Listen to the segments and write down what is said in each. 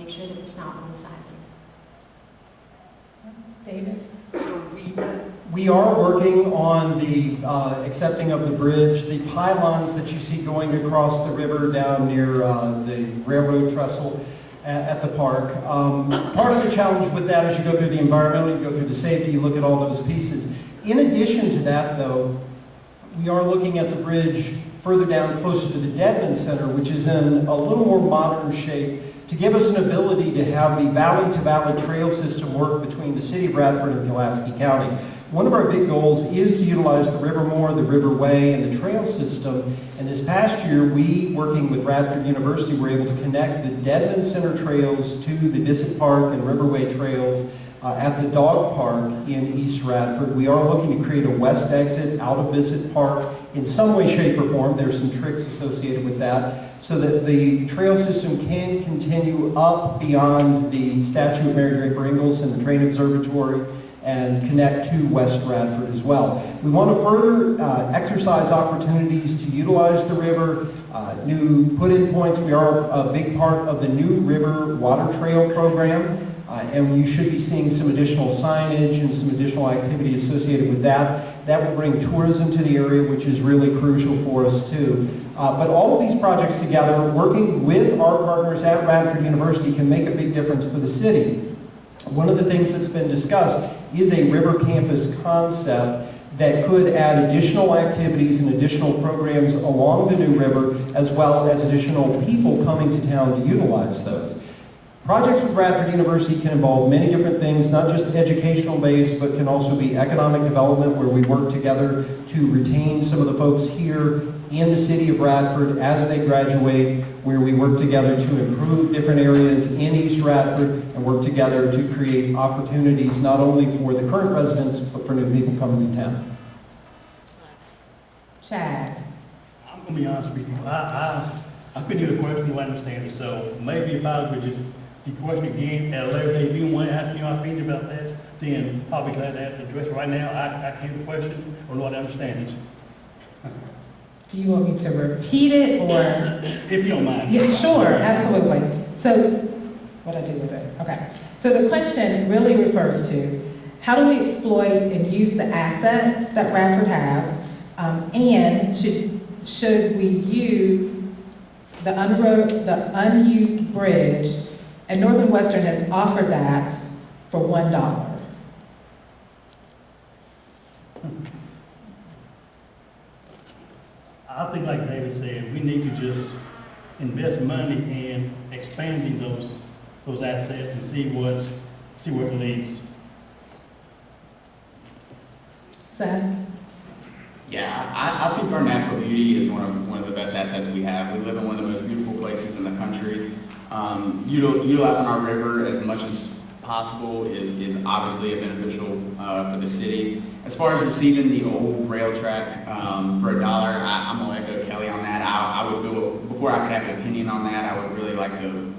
make sure that it's not one-sided. David? So we are working on the accepting of the bridge. The pylons that you see going across the river down near the railroad trestle at the park. Part of the challenge with that is you go through the environmental, you go through the safety, you look at all those pieces. In addition to that, though, we are looking at the bridge further down closer to the Dedman Center, which is in a little more modern shape, to give us an ability to have the valley-to-valley trail system work between the city of Radford and Pulaski County. One of our big goals is to utilize the river more, the riverway, and the trail system. And this past year, we, working with Radford University, were able to connect the Dedman Center trails to the Bissett Park and Riverway trails at the dog park in East Radford. We are looking to create a west exit out of Bissett Park in some way, shape, or form. There's some tricks associated with that, so that the trail system can continue up beyond the statue of Mary Draper Ingalls and the train observatory and connect to West Radford as well. We want to further exercise opportunities to utilize the river, new put-in points. We are a big part of the New River Water Trail program. And you should be seeing some additional signage and some additional activity associated with that. That will bring tourism to the area, which is really crucial for us too. But all of these projects together, working with our partners at Radford University, can make a big difference for the city. One of the things that's been discussed is a river campus concept that could add additional activities and additional programs along the New River, as well as additional people coming to town to utilize those. Projects with Radford University can involve many different things, not just educational based, but can also be economic development, where we work together to retain some of the folks here in the city of Radford as they graduate, where we work together to improve different areas in East Radford and work together to create opportunities not only for the current residents, but for new people coming to town. Chad? I'm going to be honest with you. I couldn't hear the question, I understand it, so maybe if I would just the question again at a later date, if you want to ask me my opinion about that, then I'll be glad to address it. Right now, I can't hear the question or not understand it. Do you want me to repeat it, or? If you don't mind. Yeah, sure, absolutely. So, what'd I do with it? Okay. So the question really refers to how do we exploit and use the assets that Radford has, and should we use the unused bridge, and Northern Western has offered that for $1. I think, like David said, we need to just invest money in expanding those assets and see where it leads. Seth? Yeah, I think our natural beauty is one of the best assets we have. We live in one of the most beautiful places in the country. Utilizing our river as much as possible is obviously beneficial for the city. As far as receiving the old rail track for $1, I'm going to echo Kelly on that. I would feel, before I could have an opinion on that, I would really like to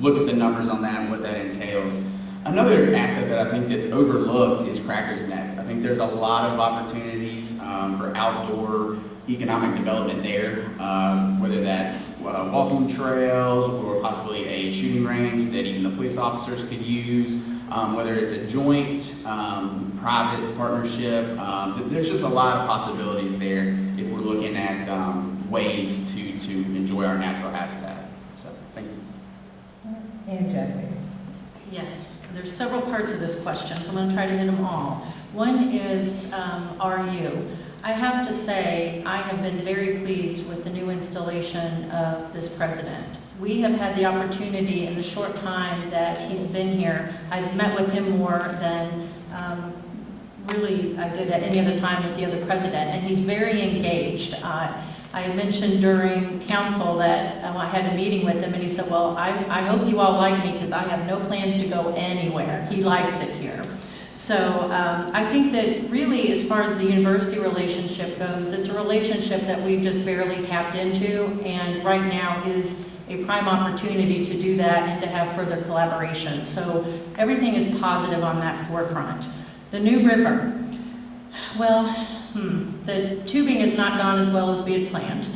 look at the numbers on that and what that entails. Another asset that I think that's overlooked is Cracker's Neck. I think there's a lot of opportunities for outdoor economic development there, whether that's walking trails or possibly a shooting range that even the police officers could use, whether it's a joint private partnership. There's just a lot of possibilities there if we're looking at ways to enjoy our natural habitat. So, thank you. And Jesse? Yes, there's several parts of this question, so I'm going to try to hit them all. One is RU. I have to say, I have been very pleased with the new installation of this president. We have had the opportunity in the short time that he's been here. I've met with him more than really I did at any other time with the other president, and he's very engaged. I mentioned during council that I had a meeting with him, and he said, well, I hope you all like me because I have no plans to go anywhere. He likes it here. So I think that really, as far as the university relationship goes, it's a relationship that we've just barely tapped into, and right now is a prime opportunity to do that and to have further collaboration. So everything is positive on that forefront. The New River. Well, the tubing has not gone as well as we had planned.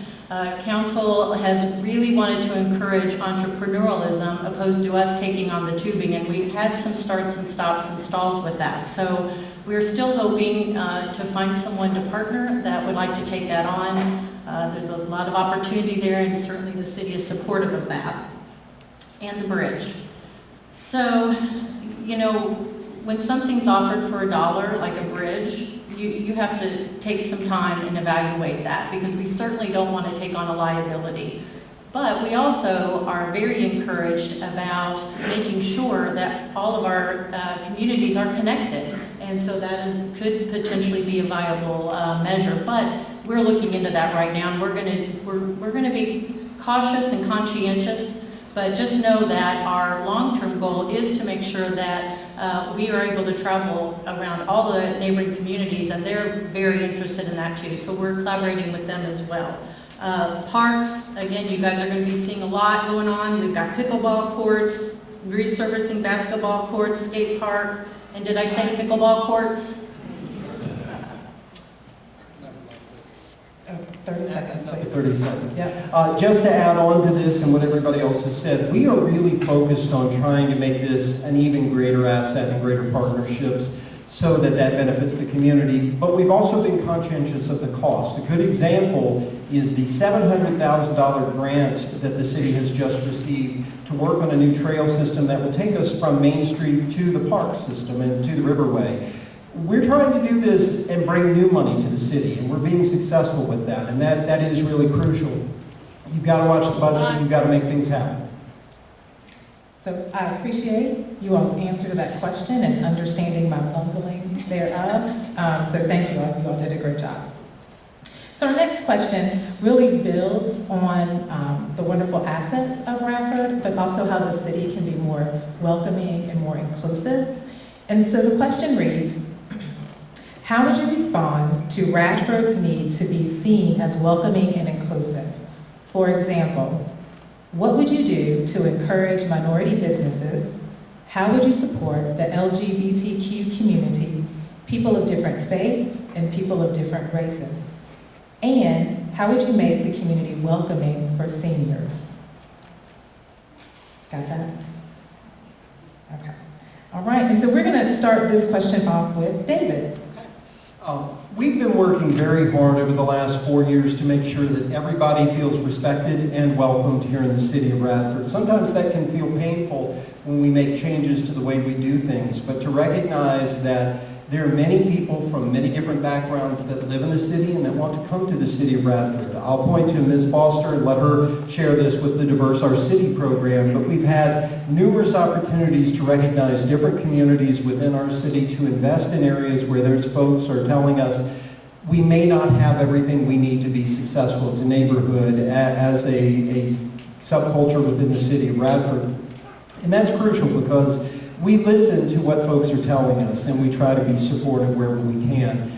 Council has really wanted to encourage entrepreneurialism opposed to us taking on the tubing, and we've had some starts and stops and stalls with that. So we're still hoping to find someone to partner that would like to take that on. There's a lot of opportunity there, and certainly the city is supportive of that. And the bridge. So, you know, when something's offered for $1, like a bridge, you have to take some time and evaluate that, because we certainly don't want to take on a liability. But we also are very encouraged about making sure that all of our communities are connected. And so that could potentially be a viable measure. But we're looking into that right now, and we're going to be cautious and conscientious. But just know that our long-term goal is to make sure that we are able to travel around all the neighboring communities, and they're very interested in that too. So we're collaborating with them as well. Parks, again, you guys are going to be seeing a lot going on. We've got pickleball courts, resurfacing basketball courts, skate park, and did I say pickleball courts? 30 seconds, please. 30 seconds. Yeah. Just to add on to this and what everybody else has said, we are really focused on trying to make this an even greater asset and greater partnerships so that that benefits the community. But we've also been conscientious of the cost. A good example is the $700,000 grant that the city has just received to work on a new trail system that will take us from Main Street to the park system and to the Riverway. We're trying to do this and bring new money to the city, and we're being successful with that, and that is really crucial. You've got to watch the budget, you've got to make things happen. So I appreciate you all's answer to that question and understanding my bungling thereof. So thank you all. You all did a great job. So our next question really builds on the wonderful assets of Radford, but also how the city can be more welcoming and more inclusive. And so the question reads, how would you respond to Radford's need to be seen as welcoming and inclusive? For example, what would you do to encourage minority businesses? How would you support the LGBTQ community, people of different faiths and people of different races? And how would you make the community welcoming for seniors? Got that? Okay. All right, and so we're going to start this question off with David. We've been working very hard over the last 4 years to make sure that everybody feels respected and welcomed here in the city of Radford. Sometimes that can feel painful when we make changes to the way we do things, but to recognize that there are many people from many different backgrounds that live in the city and that want to come to the city of Radford. I'll point to Ms. Foster and let her share this with the Diverse Our City program, but we've had numerous opportunities to recognize different communities within our city to invest in areas where those folks are telling us we may not have everything we need to be successful as a neighborhood, as a subculture within the city of Radford. And that's crucial because we listen to what folks are telling us, and we try to be supportive wherever we can.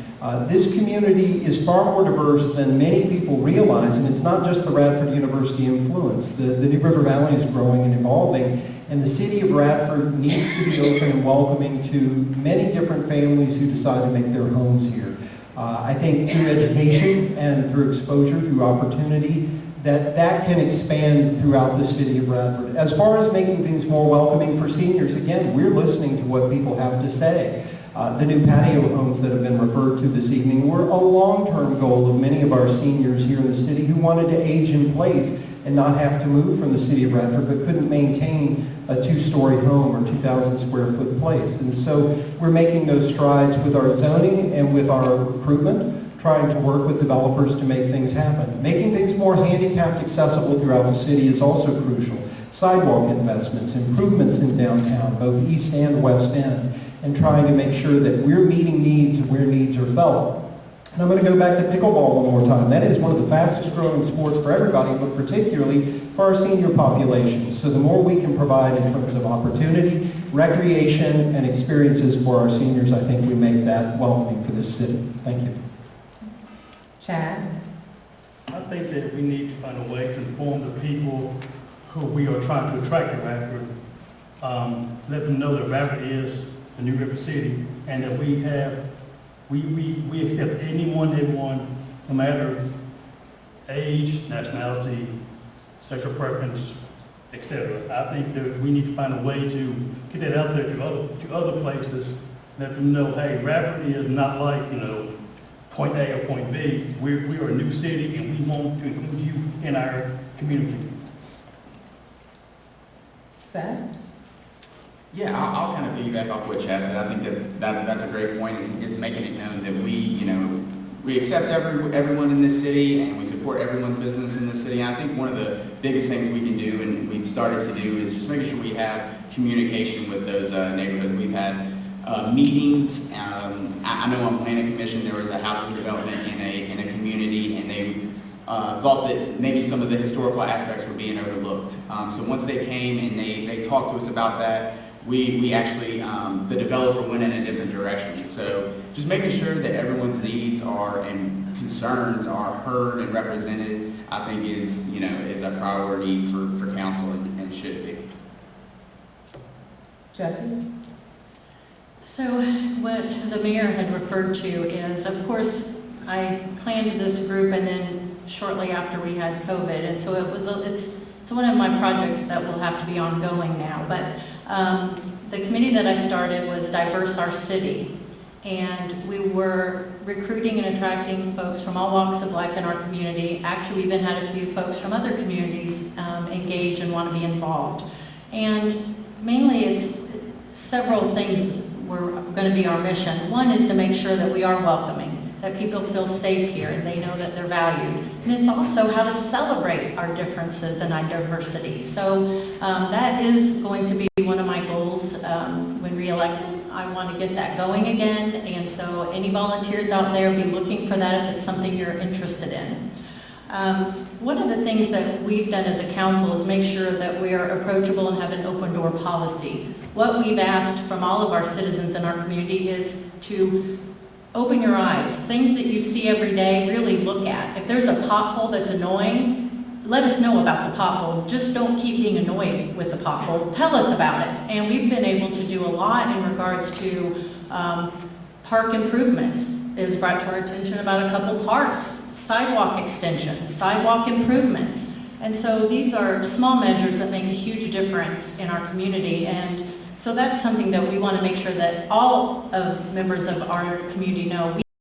This community is far more diverse than many people realize, and it's not just the Radford University influence. The New River Valley is growing and evolving, and the city of Radford needs to be open and welcoming to many different families who decide to make their homes here. I think through education and through exposure, through opportunity, that can expand throughout the city of Radford. As far as making things more welcoming for seniors, again, we're listening to what people have to say. The new patio homes that have been referred to this evening were a long-term goal of many of our seniors here in the city who wanted to age in place and not have to move from the city of Radford, but couldn't maintain a 2-story home or 2,000 square foot place. And so we're making those strides with our zoning and with our recruitment, trying to work with developers to make things happen. Making things more handicapped accessible throughout the city is also crucial. Sidewalk investments, improvements in downtown, both east and west end, and trying to make sure that we're meeting needs where needs are felt. And I'm going to go back to pickleball one more time. That is one of the fastest growing sports for everybody, but particularly for our senior population. So the more we can provide in terms of opportunity, recreation, and experiences for our seniors, I think we make that welcoming for this city. Thank you. Chad? I think that we need to find a way to inform the people who we are trying to attract to Radford. Let them know that Radford is the New River City, and that we accept anyone they want, no matter age, nationality, sexual preference, etc. I think that we need to find a way to get that out there to other places, let them know, hey, Radford is not like, point A or point B. We are a new city, and we want to include you in our community. Seth? Yeah, I'll kind of piggyback off what Chad said. I think that's a great point, is making it known that we accept everyone in this city, and we support everyone's business in this city. And I think one of the biggest things we can do, and we've started to do, is just making sure we have communication with those neighborhoods. We've had meetings. I know on planning commission there was a housing development in a community, and they thought that maybe some of the historical aspects were being overlooked. So once they came and they talked to us about that, we actually, the developer went in a different direction. So just making sure that everyone's needs and concerns are heard and represented, I think is a priority for council and should be. Jesse? So what the mayor had referred to is, of course, I planned this group and then shortly after we had COVID. And so it's one of my projects that will have to be ongoing now. But the committee that I started was Diverse Our City. And we were recruiting and attracting folks from all walks of life in our community. Actually, we even had a few folks from other communities engage and want to be involved. And mainly it's several things were going to be our mission. One is to make sure that we are welcoming, that people feel safe here and they know that they're valued. And it's also how to celebrate our differences and our diversity. So that is going to be one of my goals when reelected. I want to get that going again. And so any volunteers out there, be looking for that if it's something you're interested in. One of the things that we've done as a council is make sure that we are approachable and have an open door policy. What we've asked from all of our citizens in our community is to open your eyes. Things that you see every day, really look at. If there's a pothole that's annoying, let us know about the pothole. Just don't keep being annoyed with the pothole. Tell us about it. And we've been able to do a lot in regards to park improvements. It was brought to our attention about a couple parks, sidewalk extensions, sidewalk improvements. And so these are small measures that make a huge difference in our community. And so that's something that we want to make sure that all of members of our community know.